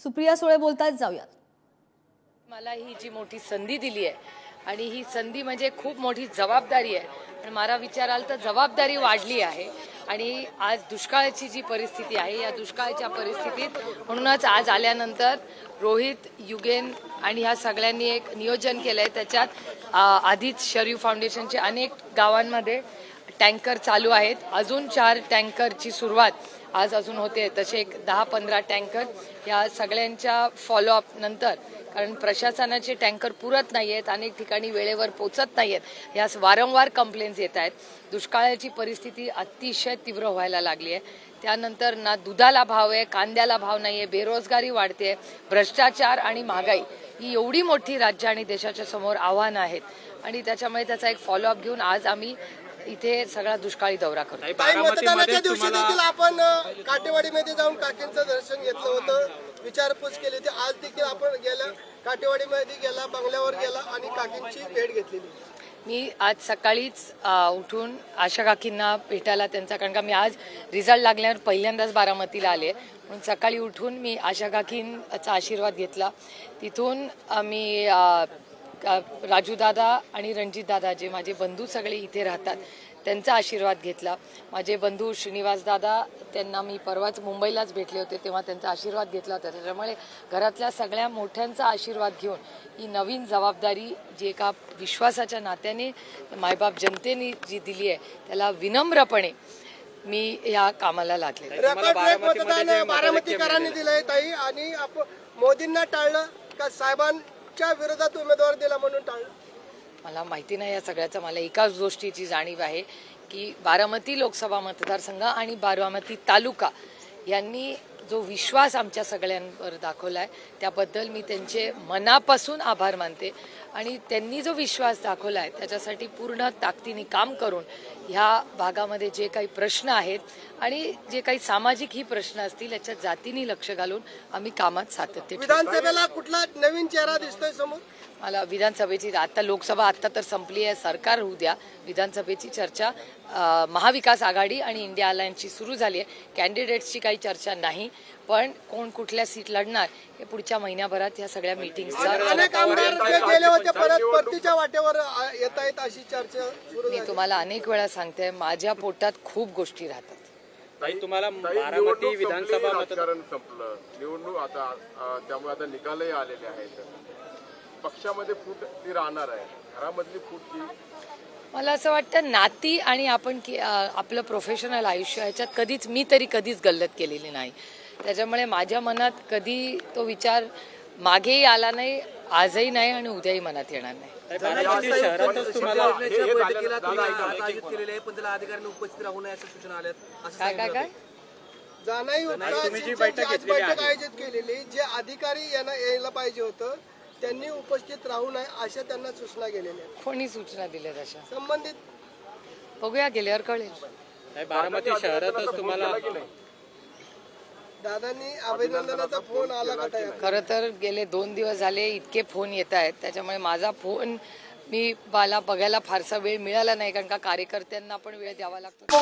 सुप्रिया सुळे बोलतात, जाऊयात. मला ही जी मोठी संधी दिली आहे आणि ही संधी म्हणजे खूप मोठी जबाबदारी आहे. आणि मला विचाराल तर जबाबदारी वाढली आहे. आणि आज दुष्काळाची जी परिस्थिती आहे, या दुष्काळाच्या परिस्थितीत म्हणूनच आज आल्यानंतर रोहित, युगेन आणि ह्या सगळ्यांनी एक नियोजन केलं आहे. त्याच्यात आधीच शरीफ फाउंडेशनचे अनेक गावांमध्ये टँकर चालू आहेत. अजून 4 टँकरची सुरुवात आज अजून होते. तसे एक 10-15 टँकर या सगळ्यांच्या फॉलोअप नंतर, कारण प्रशासनाचे टँकर पुरत नाही आहेत, अनेक ठिकाणी वेळेवर पोचत नाही आहेत, यास वारंवार कंप्लेंट्स येत आहेत. दुष्काळाची परिस्थिती अतिशय तीव्र व्हायला लागली आहे. त्यानंतर ना दुधाला भाव आहे, कांद्याला भाव नाही आहे, बेरोजगारी वाढते, भ्रष्टाचार आणि महागाई ही एवढी मोठी राज्य आणि देशाच्या समोर आव्हानं आहेत. आणि त्याच्यामुळे त्याचा एक फॉलोअप घेऊन आज आम्ही इथे सगळा दुष्काळी दौरा करतो. मतदानाच्या दिवशी देखील आपण काटेवाडीमध्ये जाऊन काकींचं दर्शन घेतलं होतं, विचारपूस केली होती. आज देखील आपण गेल्या काटेवाडीमध्ये गेला, बंगल्यावर गेला आणि काकींची भेट घेतलेली. मी आज सकाळीच उठून आशा काकींना भेटायला त्यांचा, कारण का मी आज रिझल्ट लागल्यावर पहिल्यांदाच बारामतीला आले, म्हणून सकाळी उठून मी आशा काकींचा आशीर्वाद घेतला. तिथून मी राजूदादा आणि रणजितदादा, जे माझे बंधू सगळे इथे राहतात, त्यांचा आशीर्वाद घेतला. माझे बंधू श्रीनिवासदादा, त्यांना मी परवाच मुंबईलाच भेटले होते, तेव्हा त्यांचा आशीर्वाद घेतला होता. त्याच्यामुळे घरातल्या सगळ्या मोठ्यांचा आशीर्वाद घेऊन ही नवीन जबाबदारी जी एका विश्वासाच्या नात्याने मायबाप जनतेने जी दिली आहे, त्याला विनम्रपणे मी या कामाला लागले. मतदान बारामतीकरांनी दिलंय ताई, आणि मोदींना टाळलं का साहेबांच्या विरोधात उमेदवार दिला म्हणून टाळलं? मला माहिती नाही या सगळ्याचं. मला एकाच गोष्टीची जाणीव आहे की बारामती लोकसभा मतदारसंघ आणि बारामती तालुका यांनी जो विश्वास आमच्या सगळ्यांवर दाखवला आहे, त्याबद्दल मी त्यांचे मनापासून आभार मानते. आणि त्यांनी जो विश्वास दाखवला आहे त्याच्यासाठी पूर्ण ताकदीने काम करून ह्या भागामध्ये जे काही प्रश्न आहेत आणि जे काही सामाजिक ही प्रश्न असतील, याच्या जातीने लक्ष घालून आम्ही कामात सातत्य. विधानसभेला कुठला नवीन चेहरा दिसतोय समोर? मला विधानसभेची, आता लोकसभा आत्ता तर संपली आहे, सरकार होऊ द्या. विधानसभेची चर्चा महाविकास आघाडी आणि इंडिया अलायन्सची सुरू झाली आहे. कॅन्डिडेट्सची काही चर्चा नाही, पण कोण कुठल्या सीट लढणार हे पुढच्या महिन्याभरात या सगळ्या मीटिंग्सचा. अनेक आमदार गेले होते, परत परतीच्या वाटेवर येत आहेत अशी चर्चा सुरू मी तुम्हाला अनेक वेळा सांगते, माझ्या पोटात खूप गोष्टी राहतात. ताई, तुम्हाला बारामती विधानसभा मतदान संपलं, निवडणूक आता, त्यामुळे आता निकालही आलेले आहेत. पक्षामध्ये फूट ती राहणार आहे, घरामधली फूट ती. मला असं वाटतं नाती आणि आपण आपलं प्रोफेशनल आयुष्य ह्याच्यात कधीच, मी तरी कधीच गल्लत केलेली नाही. त्याच्यामुळे माझ्या मनात कधी तो विचार मागेही आला नाही, आजही नाही आणि उद्याही मनात येणार नाही. काय काय काय जाणाई बैठक आयोजित केलेली, जे अधिकारी यांना यायला पाहिजे होतं त्यांनी उपस्थित राहू नये अशा त्यांना सूचना गेलेल्या. कोणी सूचना दिल्या तशा संबंधित? बघूया, गेल्यावर कळेल. बारामती शहरातच तुम्हाला दादांनी अभिनंदनाचा फोन आला का? खरं तर गेले 2 दिवस झाले इतके फोन येत आहेत, त्याच्यामुळे माझा फोन मला बघायला फारसा वेळ मिळाला नाही, कारण का कार्यकर्त्यांना पण वेळ द्यावा लागतो.